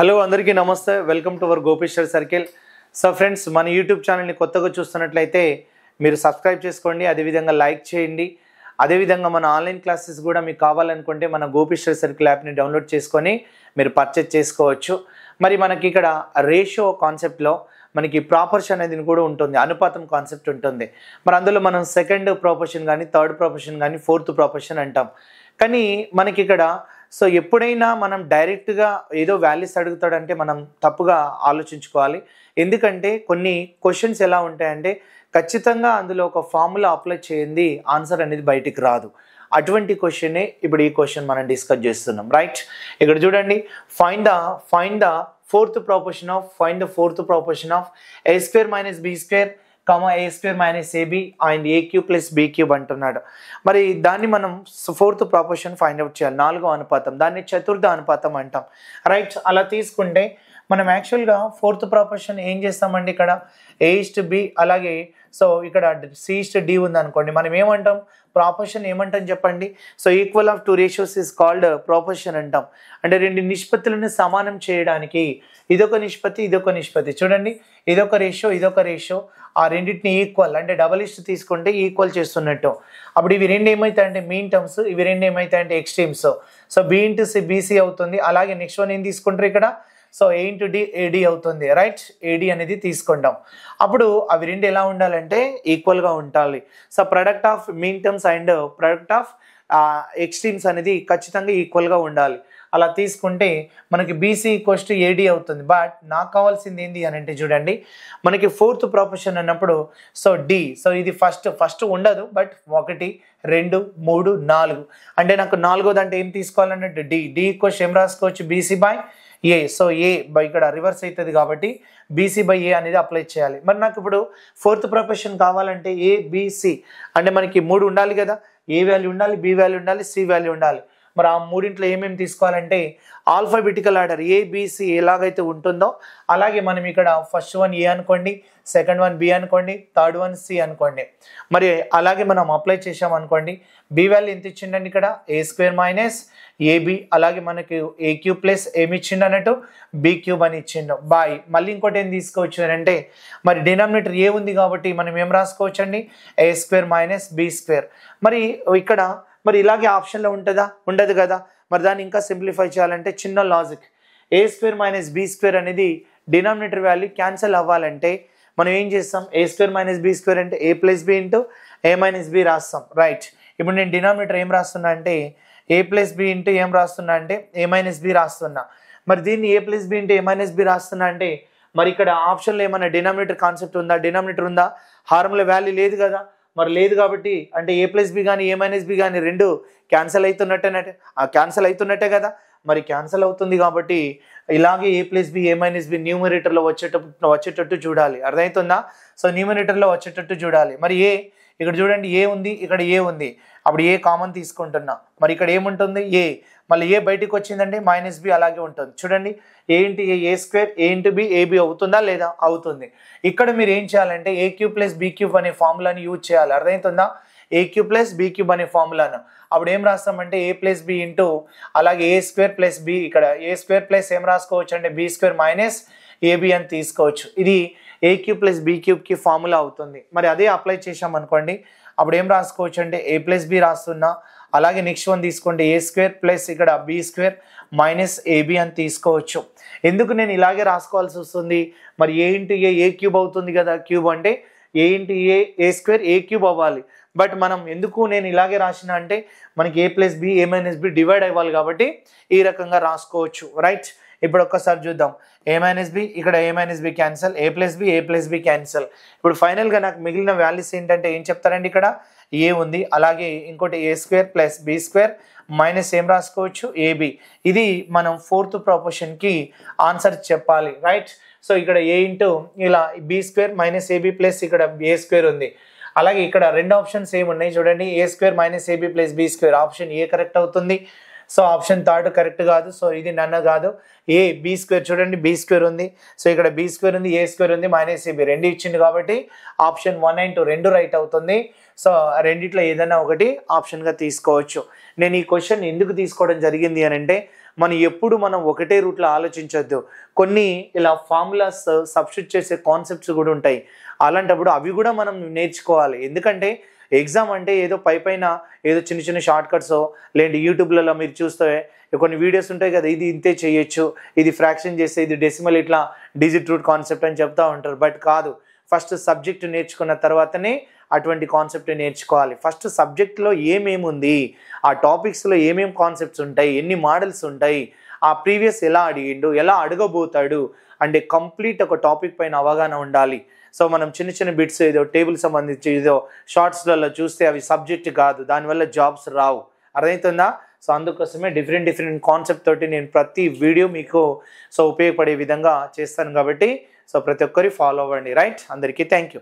Hello అందరికీ నమస్తే welcome to our Gopeshwar circle. So friends, మన యూట్యూబ్ ఛానల్ని కొత్తగా చూస్తున్నట్లయితే మీరు సబ్స్క్రైబ్ చేసుకోండి, అదేవిధంగా లైక్ చేయండి. అదేవిధంగా మన ఆన్లైన్ క్లాసెస్ కూడా మీకు కావాలనుకుంటే మన గోపేశ్వర్ సర్కిల్ యాప్ని డౌన్లోడ్ చేసుకొని మీరు పర్చేజ్ చేసుకోవచ్చు. మరి మనకి ఇక్కడ రేషియో కాన్సెప్ట్లో మనకి ప్రాపర్షన్ అనేది కూడా ఉంటుంది, అనుపాతం కాన్సెప్ట్ ఉంటుంది. మరి అందులో మనం సెకండ్ ప్రాపర్షన్ కానీ, థర్డ్ ప్రాపర్షన్ కానీ, ఫోర్త్ ప్రాపర్షన్ అంటాం. కానీ మనకి ఇక్కడ సో ఎప్పుడైనా మనం డైరెక్ట్గా ఏదో వాల్యూస్ అడుగుతాడంటే మనం తప్పుగా ఆలోచించుకోవాలి. ఎందుకంటే కొన్ని క్వశ్చన్స్ ఎలా ఉంటాయంటే ఖచ్చితంగా అందులో ఒక ఫార్ములా అప్లై చేయండి ఆన్సర్ అనేది బయటికి రాదు. అటువంటి క్వశ్చనే ఇప్పుడు ఈ క్వశ్చన్ మనం డిస్కస్ చేస్తున్నాం. రైట్, ఇక్కడ చూడండి, find the fourth proportion of a square minus b square, a square minus ab and a cube plus b cube అంటున్నాడు. మరి దాన్ని మనం ఫోర్త్ ప్రాపర్షన్ ఫైండ్ అవుట్ చేయాలి, నాలుగో అనుపాతం, దాన్ని చతుర్థ అనుపాతం అంటాం. రైట్, అలా తీసుకుంటే మనం యాక్చువల్గా ఫోర్త్ ప్రాపర్షన్ ఏం చేస్తామండి, ఇక్కడ a:b, అలాగే సో ఇక్కడ c:d ఉంది అనుకోండి, మనం ఏమంటాం, ప్రాపర్షన్ ఏమంటాం చెప్పండి. So equal of two ratios is called proportion అంటాం. అంటే రెండు నిష్పత్తులను సమానం చేయడానికి ఇదొక నిష్పత్తి, ఇదొక నిష్పత్తి. చూడండి, ఇదొక రేషియో, ఇదొక రేషియో, ఆ రెండింటిని ఈక్వల్ అంటే డబల్ ఇస్ట్ తీసుకుంటే ఈక్వల్ చేస్తున్నట్టు. అప్పుడు ఇవి రెండు ఏమవుతాయంటే మీన్ టర్మ్స్, ఇవి రెండు ఏమవుతాయంటే extremes. So b into C BC అవుతుంది. అలాగే నెక్స్ట్ వన్ ఏం తీసుకుంటారు ఇక్కడ, so a into D AD అవుతుంది. రైట్, ఏడి అనేది తీసుకుంటాం. అప్పుడు అవి రెండు ఎలా ఉండాలంటే ఈక్వల్గా ఉండాలి. So product of mean terms and product of extremes అనేది ఖచ్చితంగా ఈక్వల్గా ఉండాలి. అలా తీసుకుంటే మనకి బీసీ ఈక్వల్స్ టు ఏడి అవుతుంది. బట్ నాకు కావాల్సింది ఏంటి అని అంటే చూడండి, మనకి ఫోర్త్ ప్రాపర్షన్ అన్నప్పుడు సో డి, సో ఇది ఫస్ట్ ఉండదు, బట్ 1 2 3 4 అంటే నాకు నాలుగోది అంటే ఏం తీసుకోవాలన్నట్టు డి ఈక్వల్స్ ఏం రాసుకోవచ్చు, BC by A. So A by ఇక్కడ రివర్స్ అవుతుంది కాబట్టి బీసీ బై ఏ అనేది అప్లై చేయాలి. మరి నాకు ఇప్పుడు ఫోర్త్ ప్రాపర్షన్ కావాలంటే ఏబిసి అంటే మనకి 3 ఉండాలి కదా, ఏ వాల్యూ ఉండాలి, బి వాల్యూ ఉండాలి, సి వాల్యూ ఉండాలి. మరి ఆ మూడింట్లో ఏమేమి తీసుకోవాలంటే ఆల్ఫాబెటికల్ ఆర్డర్ ఏబిసి ఎలాగైతే ఉంటుందో అలాగే మనం ఇక్కడ ఫస్ట్ వన్ ఏ అనుకోండి, సెకండ్ వన్ బి అనుకోండి, థర్డ్ వన్ సి అనుకోండి. మరి అలాగే మనం అప్లై చేసాం అనుకోండి, బి వాల్యూ ఎంత ఇచ్చిండండి ఇక్కడ a స్క్వేర్ మైనస్ ఏబి, అలాగే మనకి ఏ క్యూబ్ ప్లస్ ఏమి ఇచ్చిండు అన్నట్టు బి క్యూబ్ అని ఇచ్చిండు బాయ్. మళ్ళీ ఇంకోటి ఏం తీసుకోవచ్చు అంటే మరి డినామినేటర్ ఏ ఉంది కాబట్టి మనం ఏం రాసుకోవచ్చు అండి, a square minus b square. మరి ఇక్కడ మరి ఇలాగే ఆప్షన్లో ఉంటుందా, ఉండదు కదా. మరి దాన్ని ఇంకా సింప్లిఫై చేయాలంటే చిన్న logic, a square minus b square అనేది డినామినేటర్ వాల్యూ క్యాన్సిల్ అవ్వాలంటే మనం ఏం చేస్తాం, a square minus b square అంటే a plus b into a minus b రాస్తాం. రైట్, ఇప్పుడు నేను డినామినేటర్ ఏం రాస్తున్నా అంటే a ప్లస్ బి ఇంటూ ఏం రాస్తున్నా అంటే a మైనస్ బి రాస్తున్నా. మరి దీన్ని a plus b into a minus b రాస్తున్నా అంటే మరి ఇక్కడ ఆప్షన్లో ఏమైనా డినామినేటర్ కాన్సెప్ట్ ఉందా, డినామినేటర్ ఉందా, హారంలో వాల్యూ లేదు కదా. మరి లేదు కాబట్టి అంటే ఏ ప్లస్ బి కానీ ఏ మైనస్ బి కానీ రెండు క్యాన్సిల్ అవుతున్నట్టే కదా. మరి క్యాన్సిల్ అవుతుంది కాబట్టి ఇలాగే ఏ ప్లస్ బి ఏ మైనస్ బి న్యూమరేటర్లో వచ్చేటట్టు చూడాలి. అర్థమవుతుందా? సో న్యూమరేటర్లో వచ్చేటట్టు చూడాలి. మరి ఏ ఇక్కడ చూడండి, ఏ ఉంది, ఇక్కడ ఏ ఉంది, అప్పుడు ఏ కామన్ తీసుకుంటున్నా. మరి ఇక్కడ ఏముంటుంది ఏ, మళ్ళీ ఏ బయటికి వచ్చిందండి మైనస్ బి అలాగే ఉంటుంది. చూడండి, ఏ ఇంటూ ఏ స్క్వేర్, ఏ ఇంటూ బి ఏబి అవుతుందా లేదా, అవుతుంది. ఇక్కడ మీరు ఏం చేయాలంటే ఏ క్యూబ్ ప్లస్ బి క్యూబ్ అనే ఫార్ములాని యూజ్ చేయాలి. అర్థమవుతుందా, ఏ క్యూబ్ ప్లస్ బి క్యూబ్ అనే ఫార్ములాను. అప్పుడు ఏం రాస్తామంటే ఏ ప్లస్ బి ఇంటూ అలాగే ఏ స్క్వేర్ ప్లస్ బి, ఇక్కడ ఏ స్క్వేర్ ప్లస్ ఏం రాసుకోవచ్చు అంటే బి స్క్వేర్ మైనస్ ఏబి అని తీసుకోవచ్చు. ఇది ఏ క్యూబ్ ప్లస్ బి క్యూబ్కి ఫార్ములా అవుతుంది. మరి అదే అప్లై చేసాం అనుకోండి, అప్పుడు ఏం రాసుకోవచ్చు అంటే ఏ ప్లస్ బి రాస్తున్నా, అలాగే నెక్స్ట్ వన్ తీసుకోండి ఏ స్క్వేర్ ప్లస్ ఇక్కడ బి స్క్వేర్ మైనస్ ఏబి అని తీసుకోవచ్చు. ఎందుకు నేను ఇలాగే రాసుకోవాల్సి వస్తుంది, మరి ఏ ఇంటూ ఏ క్యూబ్ అవుతుంది కదా, క్యూబ్ అంటే ఏ ఇంటూ ఏ స్క్వేర్ ఏ క్యూబ్ అవ్వాలి. బట్ మనం ఎందుకు నేను ఇలాగే రాసిన అంటే మనకి ఏ ప్లస్ బి ఏ మైనస్ బి డివైడ్ అవ్వాలి కాబట్టి ఈ రకంగా రాసుకోవచ్చు. రైట్, ఇప్పుడు ఒక్కసారి చూద్దాం, ఏ మైనస్ బి, ఇక్కడ ఏ మైనస్ బి క్యాన్సల్, ఏ ప్లస్ బి క్యాన్సల్. ఇప్పుడు ఫైనల్గా నాకు మిగిలిన వాల్యూస్ ఏంటంటే ఏం చెప్తారండి, ఇక్కడ ఏ ఉంది, అలాగే ఇంకోటి A square plus B square minus ఏం రాసుకోవచ్చు ఏబి. ఇది మనం ఫోర్త్ ప్రాపర్షన్కి ఆన్సర్ చెప్పాలి. రైట్, సో ఇక్కడ ఏ ఇంటూ ఇలా B square minus AB plus ఇక్కడ ఏ స్క్వేర్ ఉంది. అలాగే ఇక్కడ రెండు ఆప్షన్స్ ఏమున్నాయి చూడండి, A square minus AB plus B square, option A correct అవుతుంది. సో ఆప్షన్ థర్డ్ కరెక్ట్ కాదు. సో ఇది నన్న కాదు. ఏ బి స్క్వేర్ చూడండి, బి స్క్వేర్ ఉంది. సో ఇక్కడ బి స్క్వేర్ ఉంది, ఏ స్క్వేర్ ఉంది, మైనస్ ఏబి రెండు ఇచ్చింది కాబట్టి ఆప్షన్ 1 and 2 రెండు రైట్ అవుతుంది. సో రెండిట్లో ఏదైనా ఒకటి ఆప్షన్గా తీసుకోవచ్చు. నేను ఈ క్వశ్చన్ ఎందుకు తీసుకోవడం జరిగింది అని అంటే, మనం ఒకటే రూట్లో ఆలోచించొద్దు. కొన్ని ఇలా ఫార్ములాస్ సబ్స్టిట్యూట్ చేసే కాన్సెప్ట్స్ కూడా ఉంటాయి. అలాంటప్పుడు అవి కూడా మనం నేర్చుకోవాలి. ఎందుకంటే ఎగ్జామ్ అంటే ఏదో పైన ఏదో చిన్న చిన్న షార్ట్ కట్స్ లేదంటే యూట్యూబ్లలో మీరు చూస్తే కొన్ని వీడియోస్ ఉంటాయి కదా, ఇది ఇంతే చేయొచ్చు, ఇది ఫ్రాక్షన్ చేస్తే ఇది డెసిమల్ ఇట్లా డిజిట్ రూట్ కాన్సెప్ట్ అని చెప్తా ఉంటారు. బట్ కాదు, ఫస్ట్ సబ్జెక్ట్ నేర్చుకున్న తర్వాతనే అటువంటి కాన్సెప్ట్ నేర్చుకోవాలి. ఫస్ట్ సబ్జెక్ట్లో ఏమేమి ఉంది, ఆ టాపిక్స్లో ఏమేమి కాన్సెప్ట్స్ ఉంటాయి, ఎన్ని మోడల్స్ ఉంటాయి, ఆ ప్రీవియస్ ఎలా అడిగిండు, ఎలా అడగబోతాడు అంటే కంప్లీట్ ఒక టాపిక్ పైన అవగాహన ఉండాలి. సో మనం చిన్న చిన్న బిట్స్ ఏదో టేబుల్ సంబంధించి ఏదో షార్ట్స్లలో చూస్తే అవి సబ్జెక్ట్ కాదు, దానివల్ల జాబ్స్ రావు. అర్థమవుతుందా? సో అందుకోసమే డిఫరెంట్ కాన్సెప్ట్ తోటి నేను ప్రతి వీడియో మీకు ఉపయోగపడే విధంగా చేస్తాను కాబట్టి సో ప్రతి ఒక్కరి ఫాలో అవ్వండి. రైట్, అందరికీ థ్యాంక్ యూ.